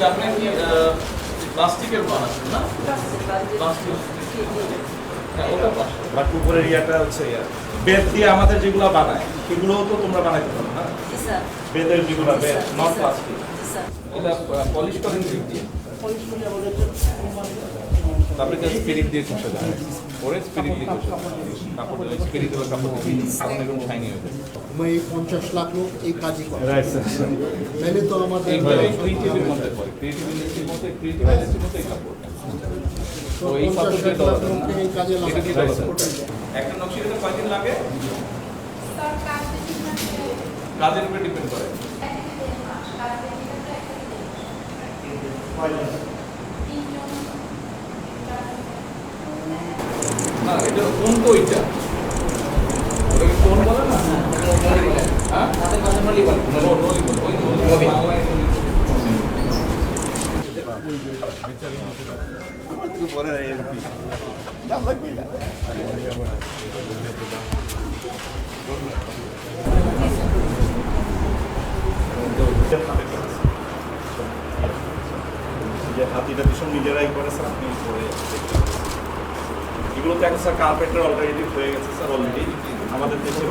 আপনি কি প্লাস্টিকের বানাচ্ছেন না? প্লাস্টিক। হ্যাঁ, ওটা পাঁচশো। বাট উপরের ইয়াটা হচ্ছে বেত দিয়ে আমাদের যেগুলো বানায় সেগুলোও তো তোমরা বানাইতে পারো না? বেতের যেগুলো বেত নট প্লাস্টিক। এটা পলিশ করেন কি দিয়ে? তারপরে স্পিরিট দিয়ে ঘষে দেয়, ওরে স্পিরিট দিয়ে ঘষে কাপড় স্পিরিট দেবে, কাপড় কারণ এরকম শাইনি হয়ে যায়। मैं 50 लाख लोग एक काज ही করে রাইট স্যার। मैंने तो আমাদের এইভাবে ক্রিয়েটিভের মধ্যে পড়ে, ক্রিয়েটিভ ইন্ডাস্ট্রির মধ্যে ক্রিয়েটিভ ইন্ডাস্ট্রির মধ্যে এই কাপড়। তো এই কাপড় দিয়ে ডলার এই কাজে এটা দিয়ে ডলার একটা নকশিকাতে কয়দিন লাগে? কাজের উপরে ডিপেন্ড করে। না, এটা কোন তো ওইটা ওটাকে কোন বলে না? হ্যাঁ, তাদের কাছে নলি বলে। নলি বলে। ওই নলি বাংলায় নলি। আমার তো পরে এমপি দাম লাগবে না। যে হাতিটা ভীষণ নিজেরাই করেছে, আপনি করে এগুলো তো এখন স্যার কার্পেন্টার অলরেডি হয়ে গেছে স্যার অলরেডি আমাদের দেশে